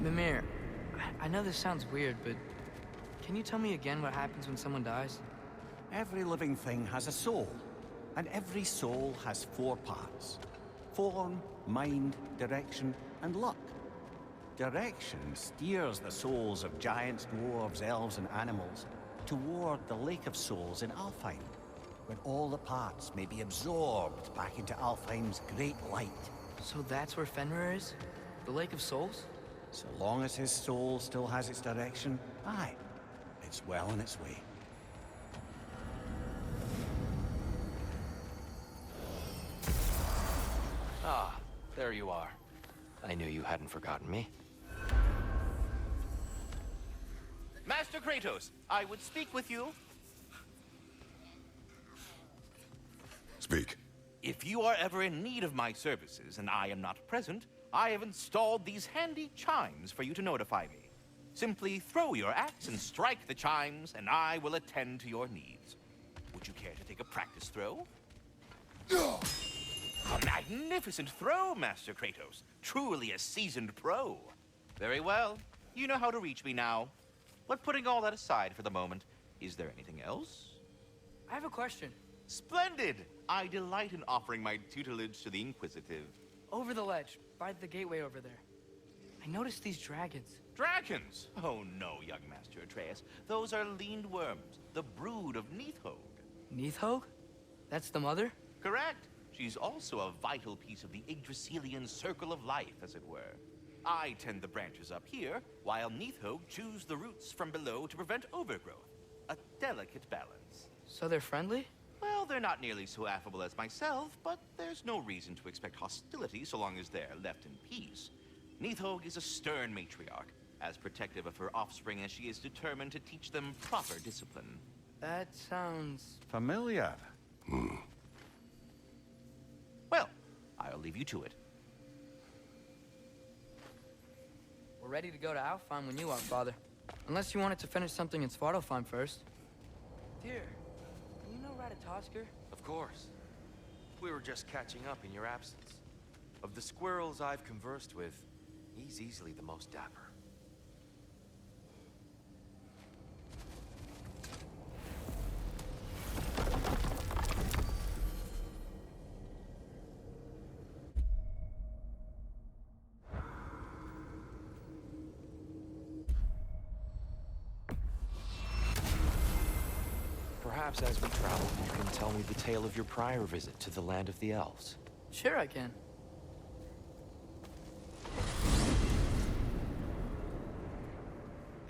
Mimir, I know this sounds weird, but can you tell me again what happens when someone dies? Every living thing has a soul, and every soul has 4 parts. Form, mind, direction, and luck. Direction steers the souls of giants, dwarves, elves, and animals toward the Lake of Souls in Alfheim, where all the parts may be absorbed back into Alfheim's great light. So that's where Fenrir is? The Lake of Souls? So long as his soul still has its direction, aye, it's well on its way. Ah, there you are. I knew you hadn't forgotten me. Master Kratos, I would speak with you. Speak. If you are ever in need of my services and I am not present, I have installed these handy chimes for you to notify me. Simply throw your axe and strike the chimes, and I will attend to your needs. Would you care to take a practice throw? A magnificent throw, Master Kratos. Truly a seasoned pro. Very well. You know how to reach me now. But putting all that aside for the moment, is there anything else? I have a question. Splendid! I delight in offering my tutelage to the inquisitive. Over the ledge, by the gateway over there. I noticed these dragons. Dragons? Oh no, young Master Atreus. Those are leaned worms, the brood of Nidhogg. Nidhogg? That's the mother? Correct. She's also a vital piece of the Yggdrasilian circle of life, as it were. I tend the branches up here, while Nidhogg chews the roots from below to prevent overgrowth. A delicate balance. So they're friendly? Well, they're not nearly so affable as myself, but there's no reason to expect hostility so long as they're left in peace. Nidhogg is a stern matriarch, as protective of her offspring as she is determined to teach them proper discipline. That sounds... Familiar. Well, I'll leave you to it. We're ready to go to Alfheim when you are, Father. Unless you wanted to finish something in Svartalfheim first. Dear, do you know Ratatoskr? Of course. We were just catching up in your absence. Of the squirrels I've conversed with, he's easily the most dapper. Perhaps as we travel, you can tell me the tale of your prior visit to the land of the elves. Sure I can.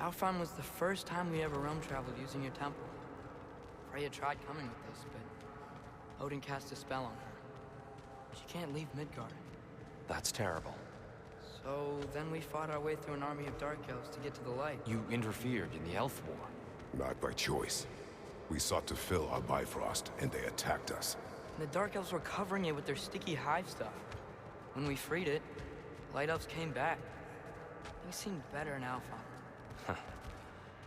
Alfheim was the first time we ever realm traveled using your temple. Freya tried coming with us, but Odin cast a spell on her. She can't leave Midgard. That's terrible. So then we fought our way through an army of dark elves to get to the light. You interfered in the elf war. Not by choice. We sought to fill our Bifrost, and they attacked us. And the dark elves were covering it with their sticky hive stuff. When we freed it, light elves came back. Things seemed better in Alfheim.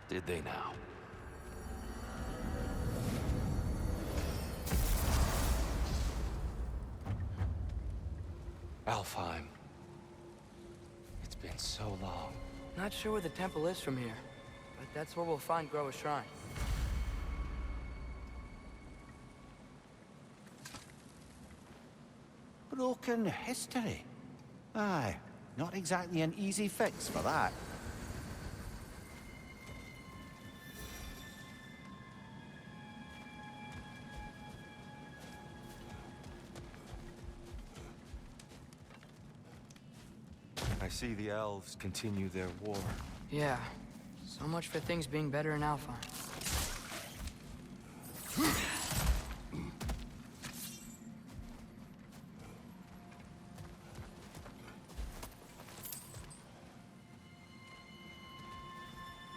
Did they now? Alfheim. It's been so long. Not sure where the temple is from here, but that's where we'll find GROAS Shrine. Broken history. Aye, not exactly an easy fix for that. I see the elves continue their war. Yeah, so much for things being better in Alfheim.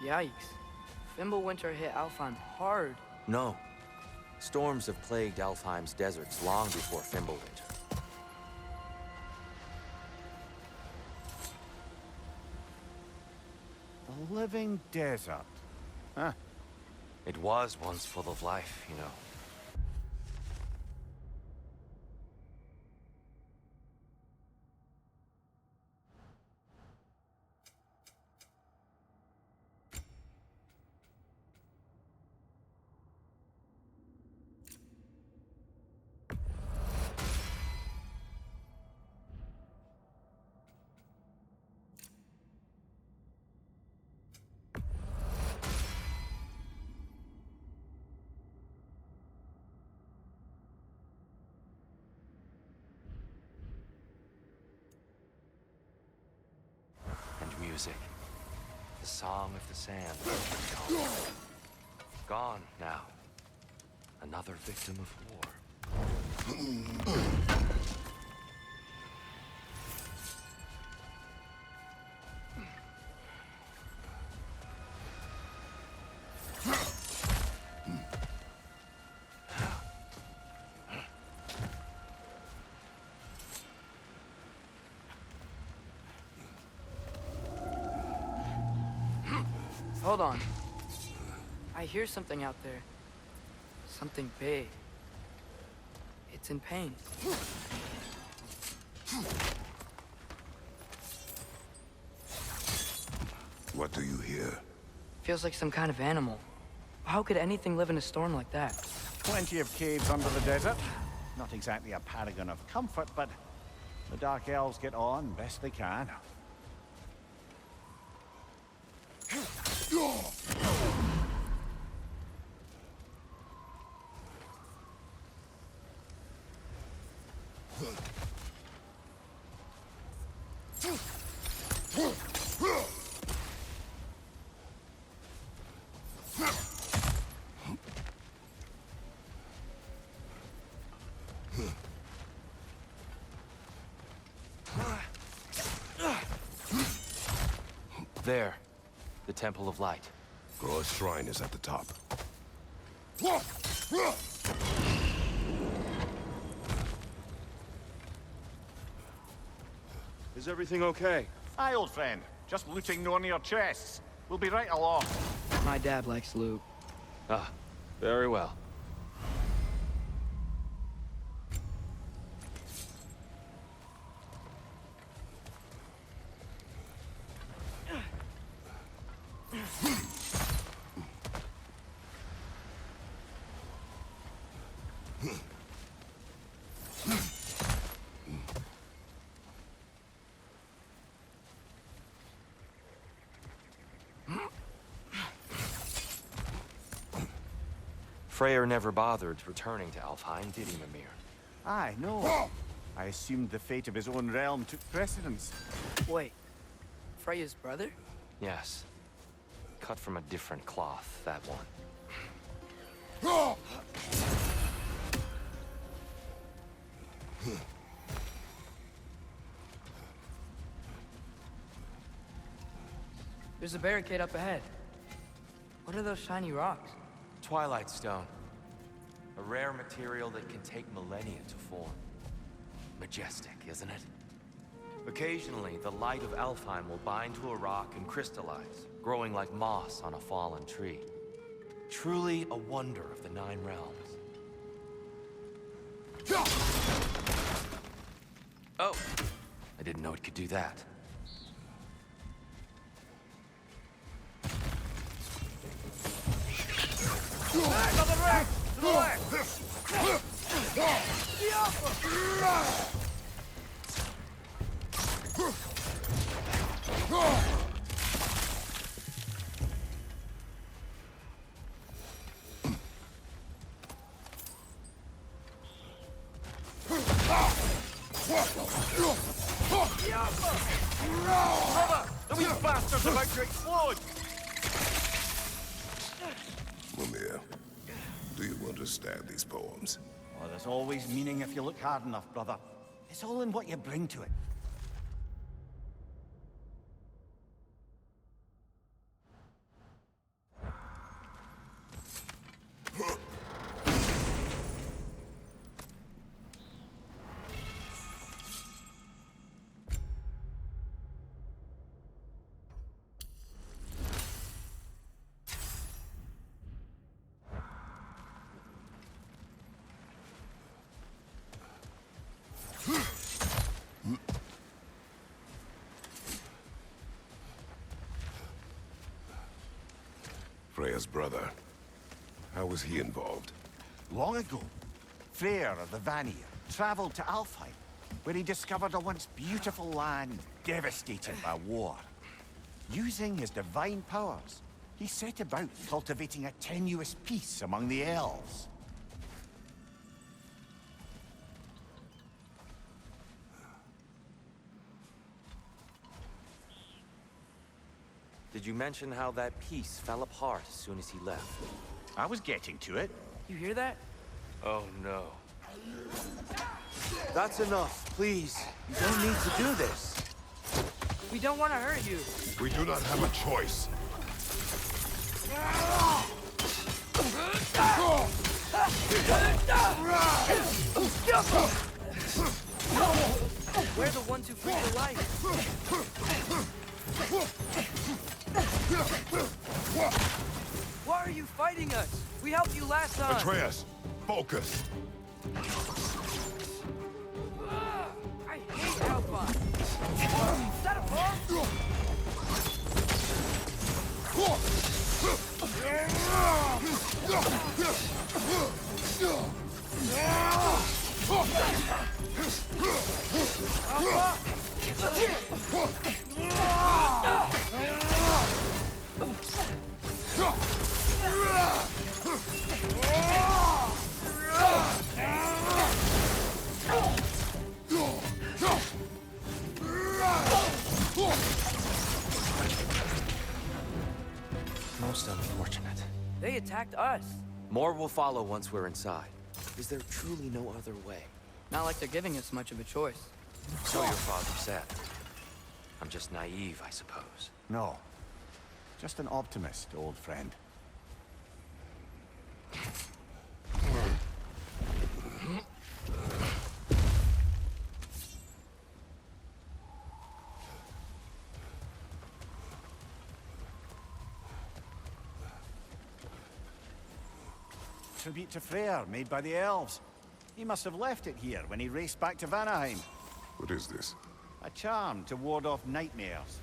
Yikes. Fimbulwinter hit Alfheim hard. No. Storms have plagued Alfheim's deserts long before Fimbulwinter. The living desert. Huh. It was once full of life, you know. music. The song of the sand. Gone. Gone now. Another victim of war. Hold on. I hear something out there. Something big. It's in pain. What do you hear? Feels like some kind of animal. How could anything live in a storm like that? Plenty of caves under the desert. Not exactly a paragon of comfort, but the Dark Elves get on best they can. There. The Temple of Light. GROAS Shrine is at the top. Is everything okay? Aye, old friend. Just looting no near chests. We'll be right along. My dad likes loot. Ah, very well. Freyr never bothered returning to Alfheim, did he, Mimir? Aye, no. I assumed the fate of his own realm took precedence. Wait. Freya's brother? Yes. Cut from a different cloth, that one. There's a barricade up ahead. What are those shiny rocks? Twilight Stone. A rare material that can take millennia to form. Majestic, isn't it? Occasionally, the light of Alfheim will bind to a rock and crystallize, growing like moss on a fallen tree. Truly a wonder of the Nine Realms. Oh! I didn't know it could do that. These bastards are about to explode! Mimir, do you understand these poems? Well, there's always meaning if you look hard enough, brother. It's all in what you bring to it. Freya's brother. How was he involved? Long ago, Freyr of the Vanir traveled to Alfheim, where he discovered a once beautiful land devastated by war. Using his divine powers, he set about cultivating a tenuous peace among the elves. Did you mention how that piece fell apart as soon as he left? I was getting to it. You hear that? Oh no. That's enough, please. You don't need to do this. We don't want to hurt you. We do not have a choice. We're the ones who bring the light. Why are you fighting us? We helped you last time. Atreus, focus. I hate Alfheim. Is that a bomb? Most unfortunate. They attacked us. More will follow once we're inside. Is there truly no other way? Not like they're giving us much of a choice. So your father said. I'm just naive, I suppose. No. Just an optimist, old friend. Tribute to Freyr, made by the elves. He must have left it here when he raced back to Vanaheim. What is this? A charm to ward off nightmares.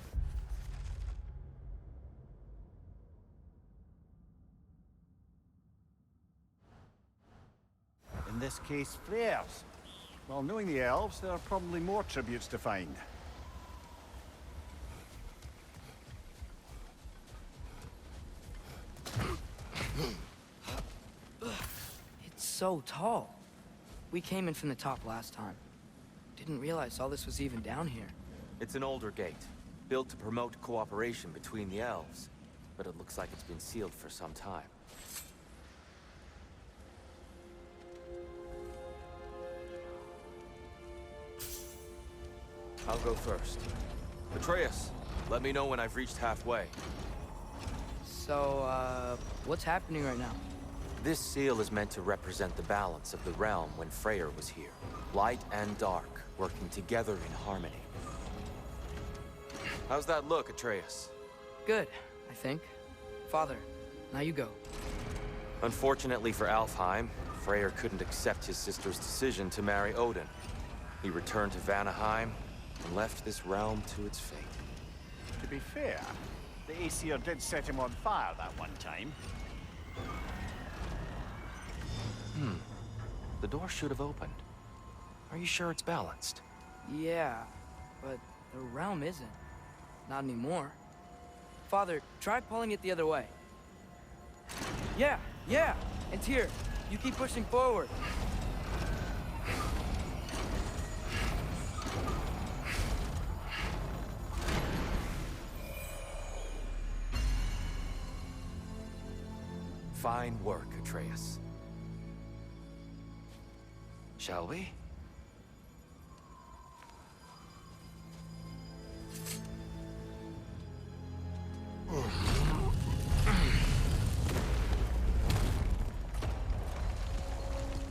In this case, Freyr's. Well, knowing the elves, there are probably more tributes to find. It's so tall. We came in from the top last time. Didn't realize all this was even down here. It's an older gate, built to promote cooperation between the elves. But it looks like it's been sealed for some time. I'll go first. Atreus, let me know when I've reached halfway. So, what's happening right now? This seal is meant to represent the balance of the realm when Freyr was here. Light and dark, working together in harmony. How's that look, Atreus? Good, I think. Father, now you go. Unfortunately for Alfheim, Freyr couldn't accept his sister's decision to marry Odin. He returned to Vanaheim and left this realm to its fate. To be fair, the Aesir did set him on fire that one time. The door should have opened. Are you sure it's balanced? Yeah, but the realm isn't. Not anymore. Father, try pulling it the other way. Yeah, it's here. You keep pushing forward. Fine work, Atreus. Shall we?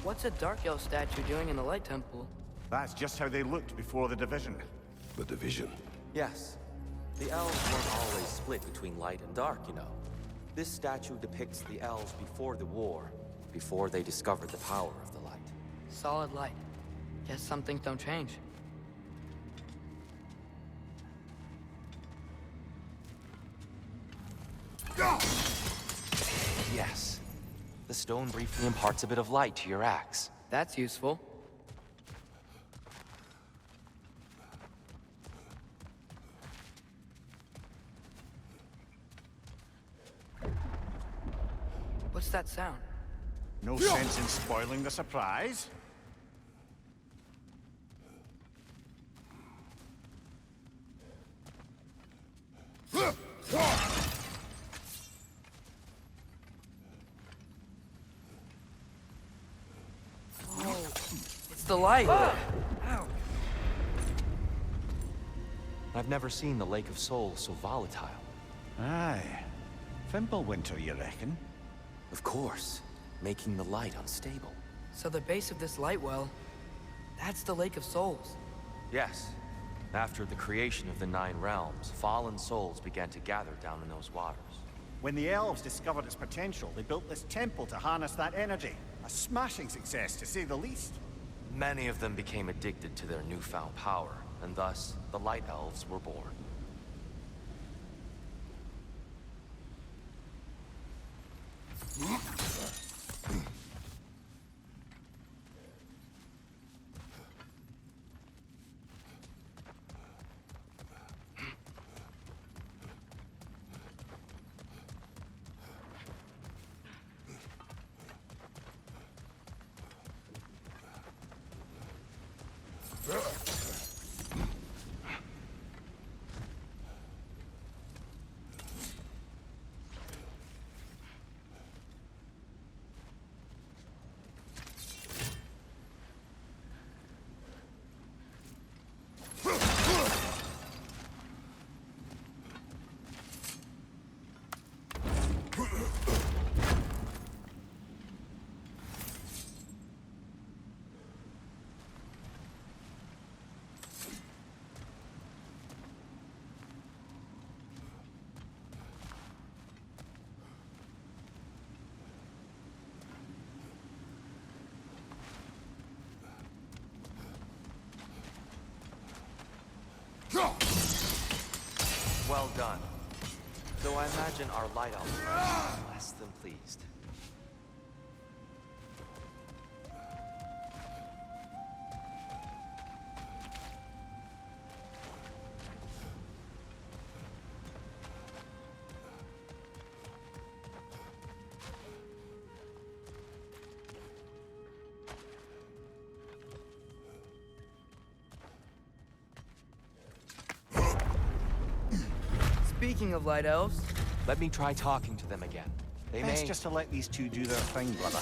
What's a Dark Elf statue doing in the Light Temple? That's just how they looked before the division. The division. Yes. The elves weren't always split between light and dark, you know. This statue depicts the elves before the war, before they discovered the power of the light. Solid light. Guess some things don't change. Yes. The stone briefly imparts a bit of light to your axe. That's useful. What's that sound? No sense in spoiling the surprise. the light. Ow. I've never seen the Lake of Souls so volatile. Aye. Fimbulwinter, you reckon? Of course, making the light unstable. So the base of this light well, that's the Lake of Souls. Yes. After the creation of the Nine Realms, fallen souls began to gather down in those waters. When the elves discovered its potential, they built this temple to harness that energy. A smashing success, to say the least. Many of them became addicted to their newfound power, and thus, the Light Elves were born. Well done. Though I imagine our Light Elves are less than pleased. Speaking of light elves, Let me try talking to them again. They Best may... just to let these two do their thing, brother.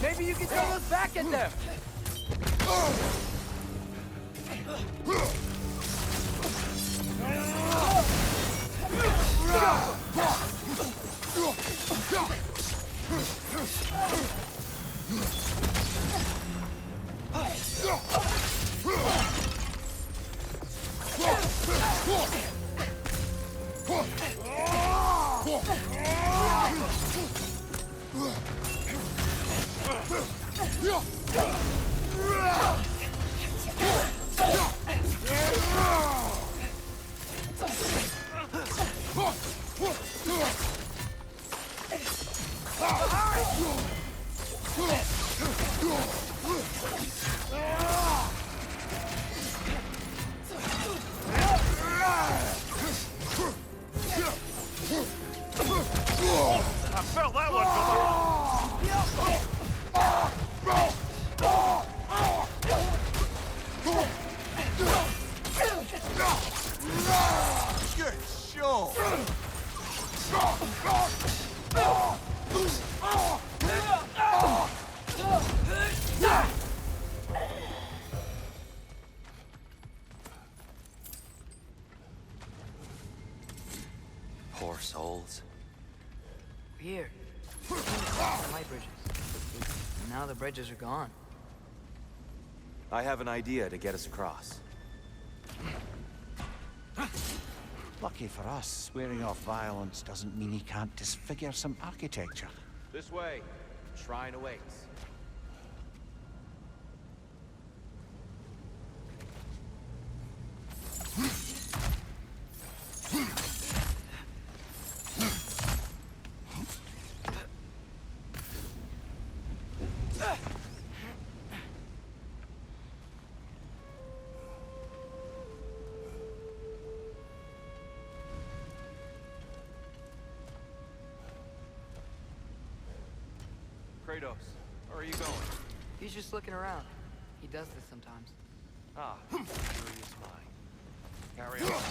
maybe you can throw us back at them. I felt that one coming. Good show! Poor souls. Here. Light bridges. And now the bridges are gone. I have an idea to get us across. Lucky for us, swearing off violence doesn't mean he can't disfigure some architecture. This way. Shrine awaits. Kratos, where are you going? He's just looking around. He does this sometimes. Ah, curious mind. Carry on.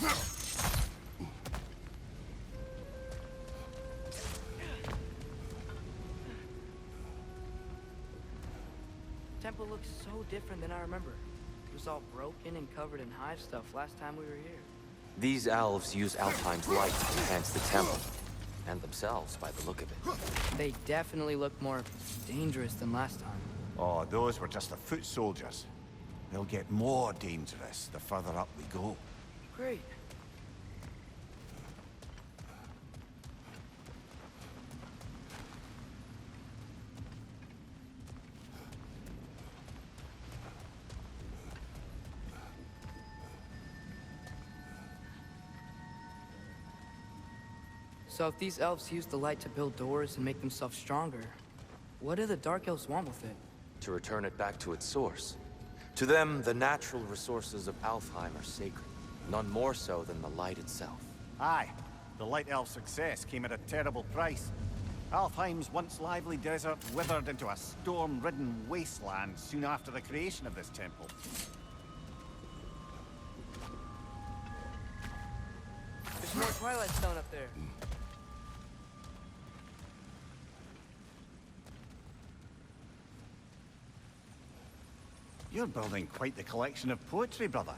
The temple looks so different than I remember. It was all broken and covered in hive stuff last time we were here. These elves use Alfheim's light to enhance the temple, and themselves by the look of it. They definitely look more dangerous than last time. Oh, those were just the foot soldiers. They'll get more dangerous the further up we go. Great. So if these elves use the light to build doors and make themselves stronger, what do the Dark Elves want with it? To return it back to its source. To them, the natural resources of Alfheim are sacred, none more so than the light itself. Aye, the Light Elf success came at a terrible price. Alfheim's once lively desert withered into a storm-ridden wasteland soon after the creation of this temple. There's more Twilight Stone up there. You're building quite the collection of poetry, brother.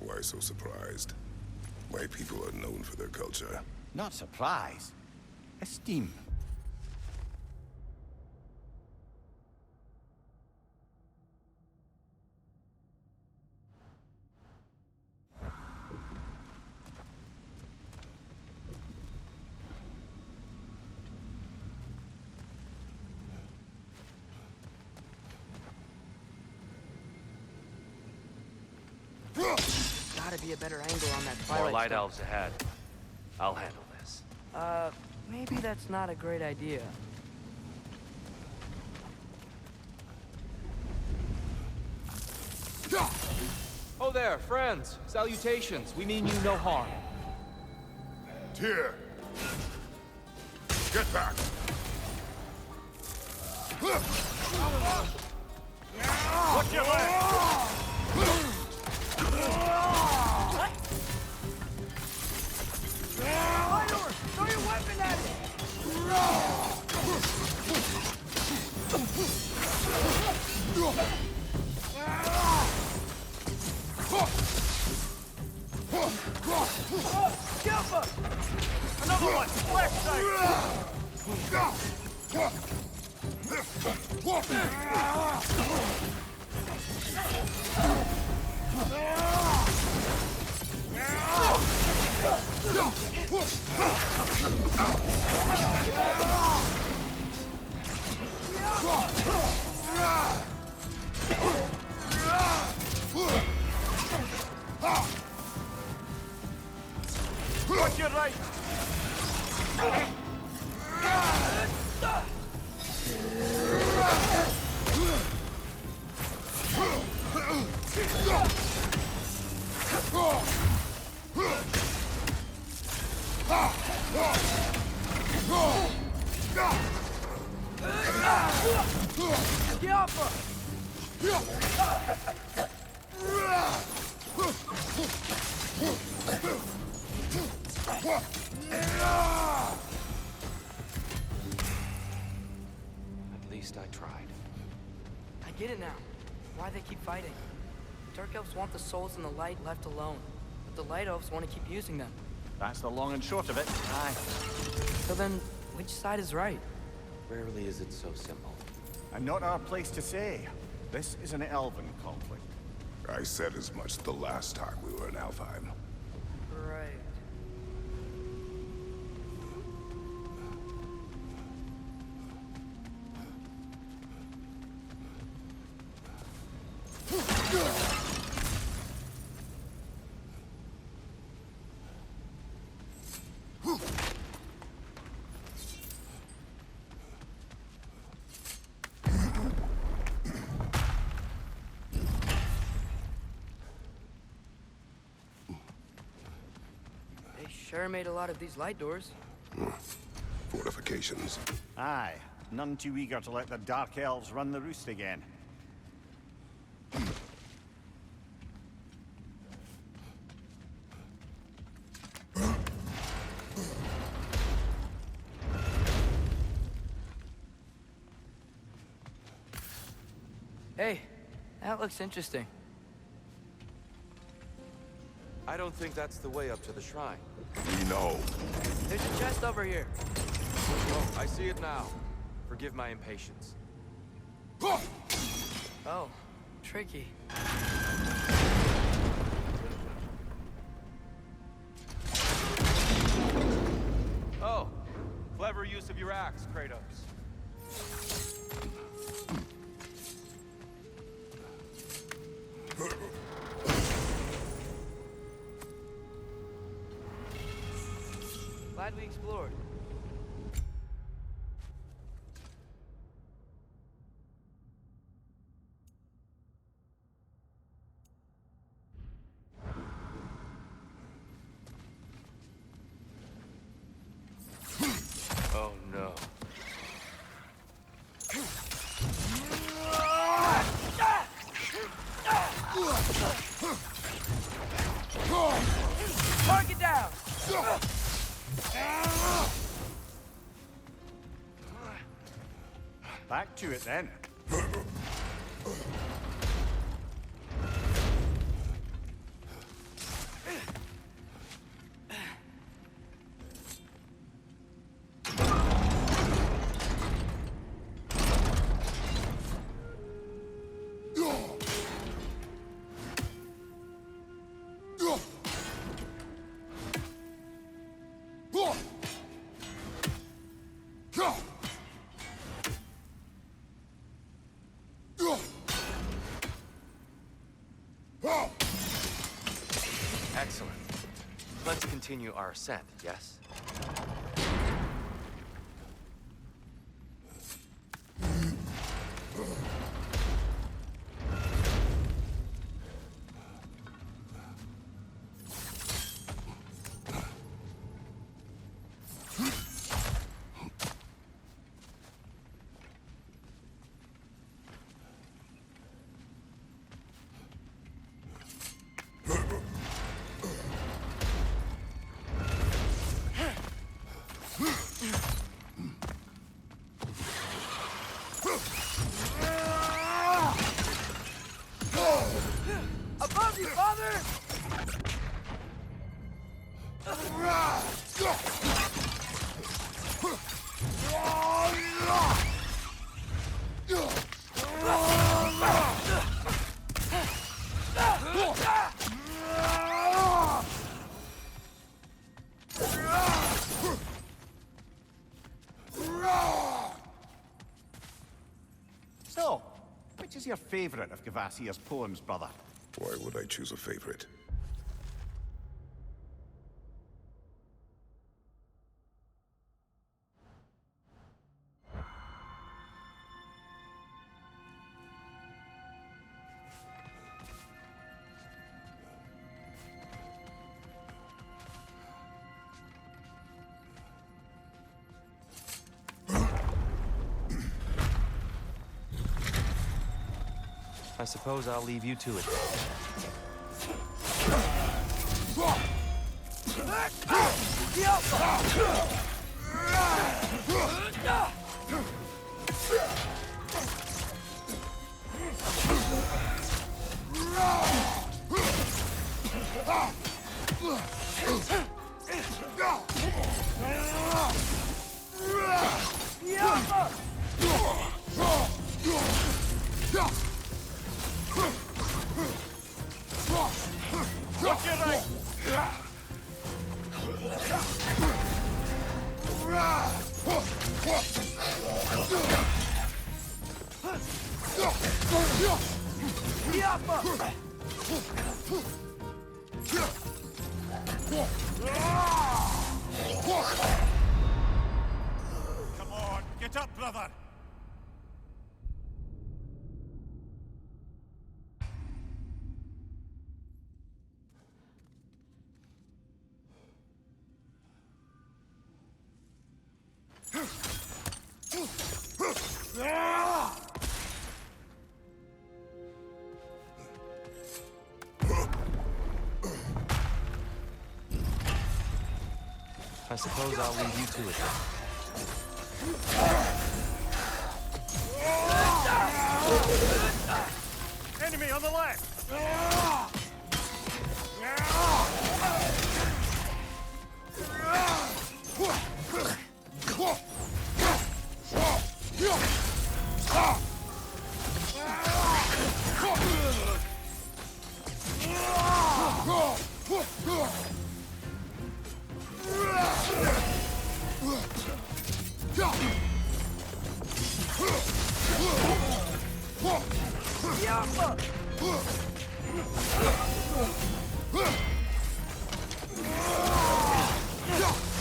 Why so surprised? My people are known for their culture. Not surprise. Esteem. Gotta be a better angle on that More Twilight light Stone. elves ahead. I'll handle this. Maybe that's not a great idea. Oh there, friends. Salutations. We mean you no harm. Tyr! Get back! Watch your back! Throw your weapon at it! Jumper! Another one! Left side! Watch your right! Get off her! At least I tried. I get it now. Why they keep fighting. Dark Elves want the souls and the light left alone, but the Light Elves want to keep using them. That's the long and short of it. Aye. So then, which side is right? Rarely is it so simple. And not our place to say. This is an elven conflict. I said as much the last time we were in Alfheim. Right. They sure made a lot of these light doors. Fortifications. Aye. None too eager to let the Dark Elves run the roost again. Hey, that looks interesting. I don't think that's the way up to the shrine. We know. There's a chest over here. Oh, I see it now. Forgive my impatience. Oh, tricky. Oh, clever use of your axe, Kratos. Glad we explored. Oh no. Target down! Back to it then. Excellent. Let's continue our ascent, yes? Above you, father! So, which is your favorite of Gavassia's poems, brother? Why would I choose a favorite? I suppose I'll leave you to it. Come on, get up, brother! I suppose I'll leave you to it. Enemy on the left!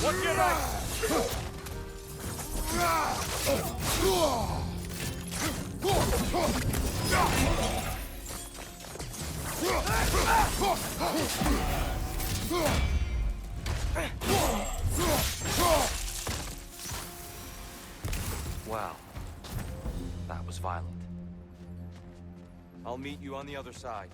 What's your name? Wow. That was violent. I'll meet you on the other side.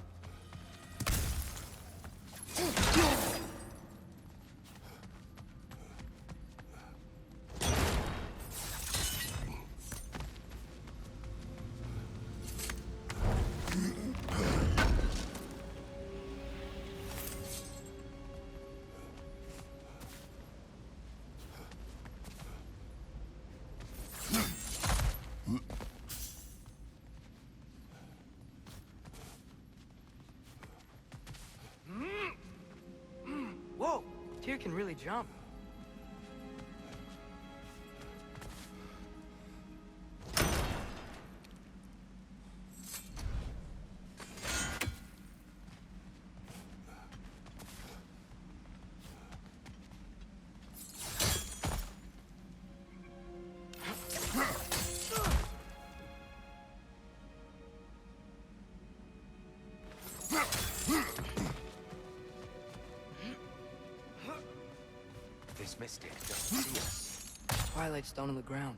Whoa! Tyr can really jump. This mystic doesn't see us. Twilight stone on the ground.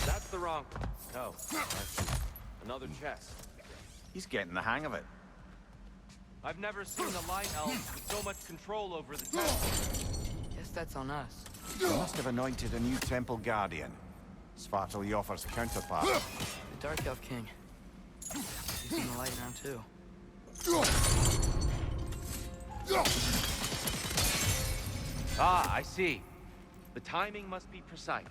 That's the wrong... No. That's another chest. He's getting the hang of it. I've never seen the Light Elves with so much control over the temple. Guess that's on us. They must have anointed a new temple guardian. Svartal Joffer's counterpart. The Dark Elf King. He's seen the light around too. Ah, I see. The timing must be precise.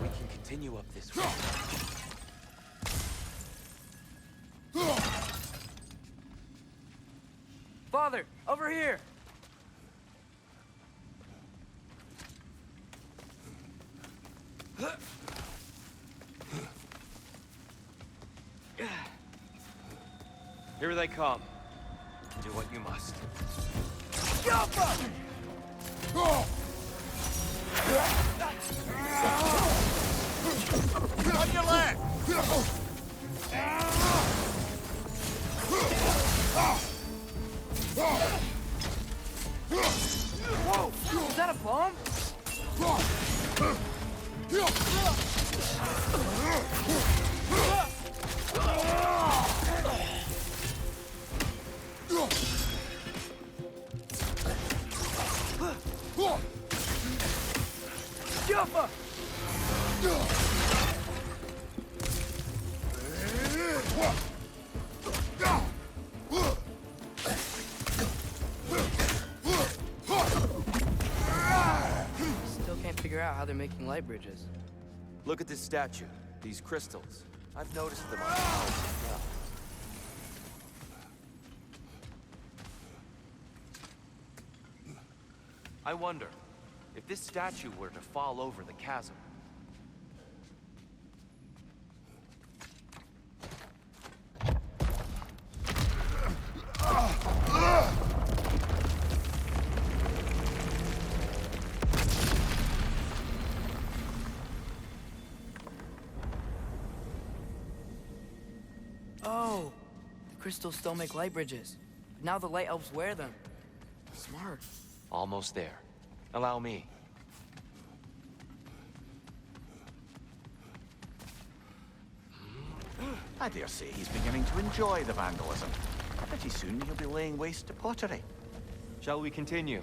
We can continue up this way. Father, over here! Here they come. Do what you must. On your left! Whoa! Is that a bomb? how they're making light bridges. Look at this statue. These crystals. I've noticed them on the walls as well. I wonder, if this statue were to fall over the chasm. Oh, the crystals still make light bridges. But now the light elves wear them. Smart. Almost there. Allow me. I dare say he's beginning to enjoy the vandalism. Pretty soon he'll be laying waste to pottery. Shall we continue?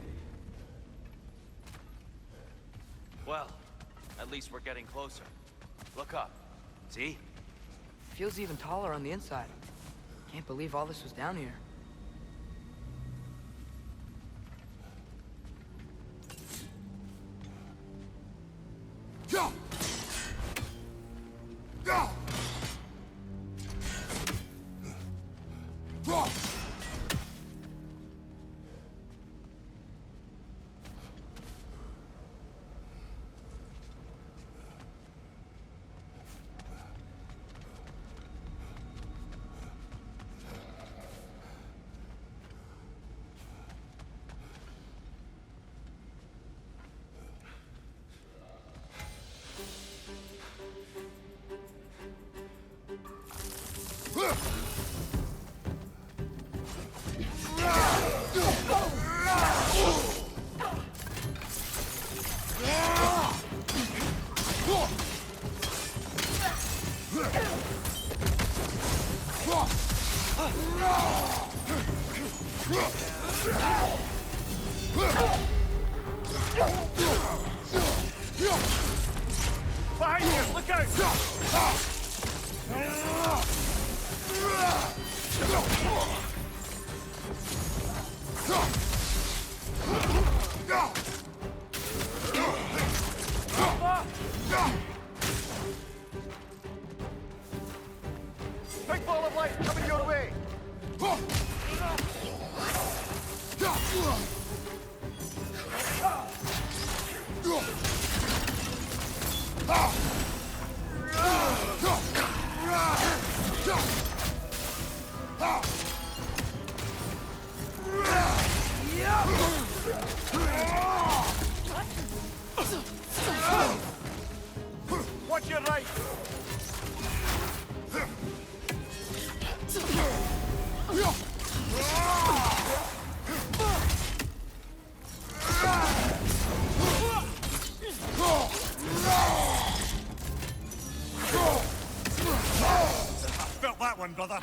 Well, at least we're getting closer. Look up. See? Feels even taller on the inside. Can't believe all this was down here. Go! Go! Go! Behind you! Look out! Big ball of light coming your way! Watch your right! Felt that one, brother.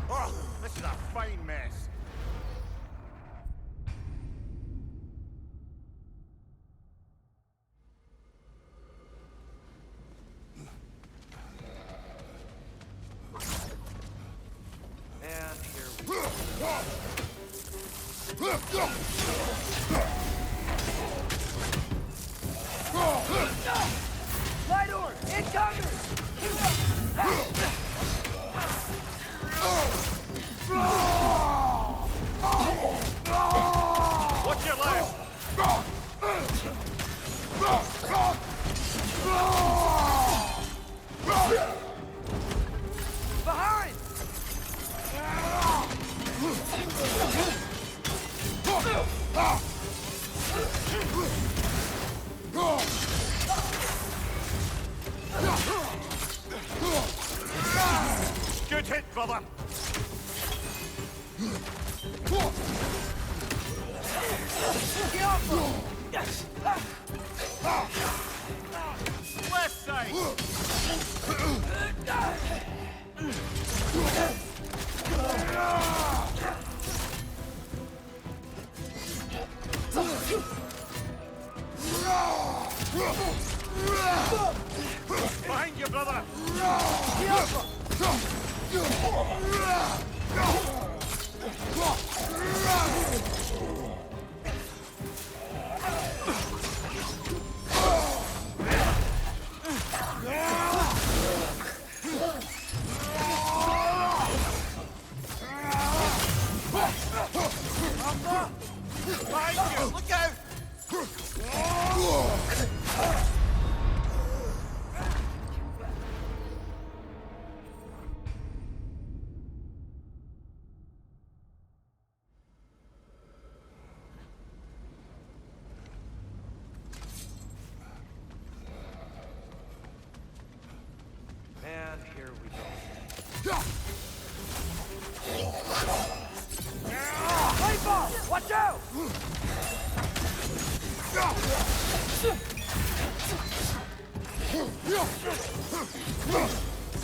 Oh, this is a fine mess. And here we go. Light orb! Incoming! Watch your left! Behind! Good hit, brother! Left side! Behind you, brother! Look out! And here we go. Lightball! Watch out!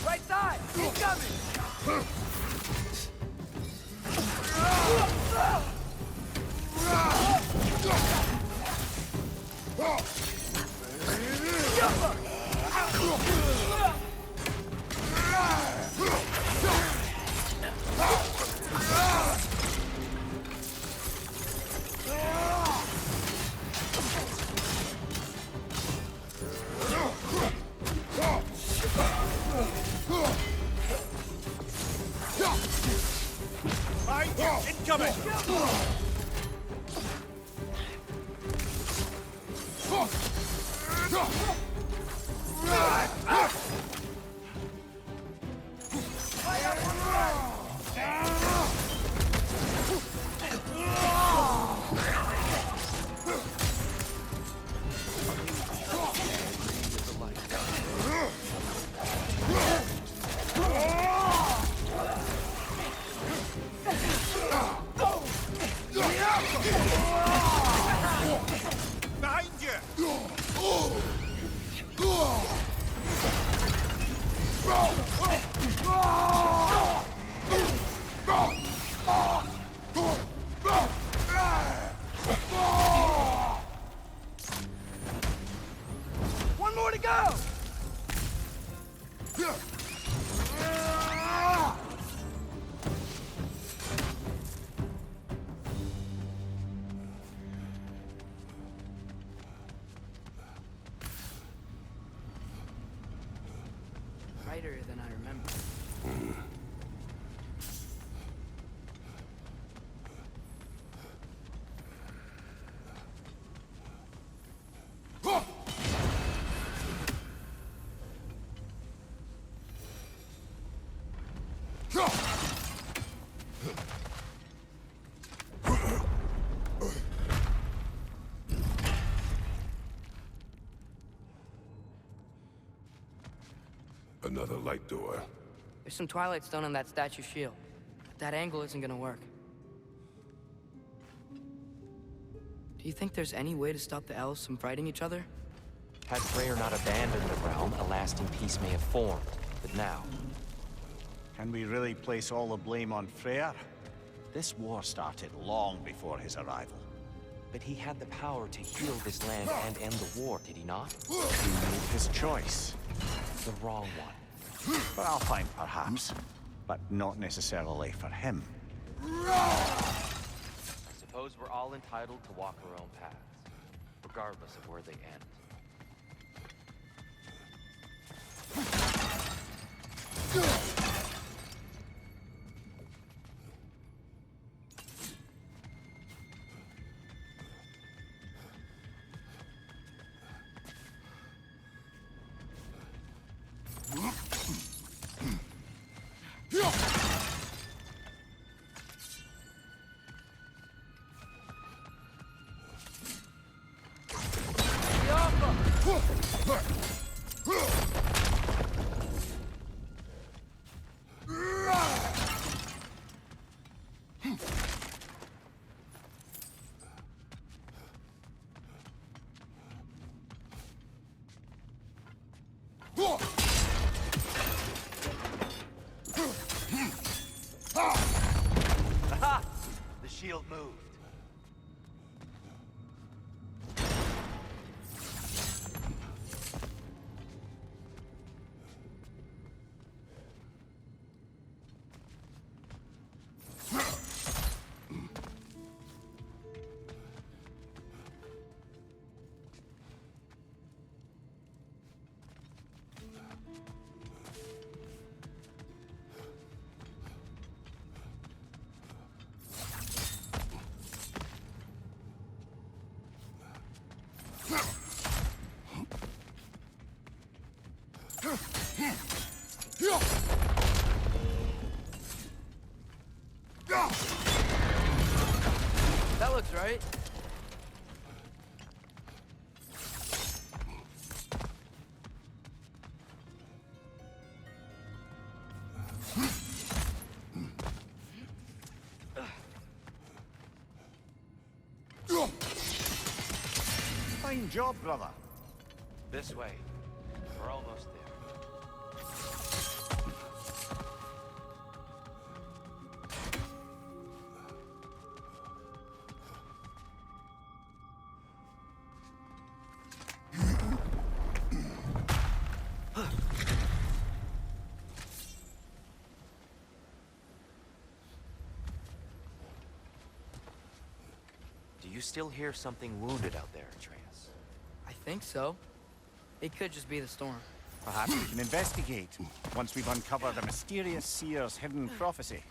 Right side! He's coming! Incoming! Behind you! One more to go! Brighter than I remember. Another light door. There's some Twilight Stone on that statue shield. That angle isn't gonna work. Do you think there's any way to stop the elves from fighting each other? Had Freyr not abandoned the realm, a lasting peace may have formed. But now, Can we really place all the blame on Freyr? This war started long before his arrival. but he had the power to heal this land and end the war, did he not? He made his choice. The wrong one. For Alfheim, perhaps, but not necessarily for him. I suppose we're all entitled to walk our own paths, regardless of where they end. That looks right. Fine job, brother. This way. We're almost there. Do you still hear something wounded out there, Atreus? I think so. It could just be the storm. Perhaps we can investigate once we've uncovered the mysterious seer's hidden prophecy.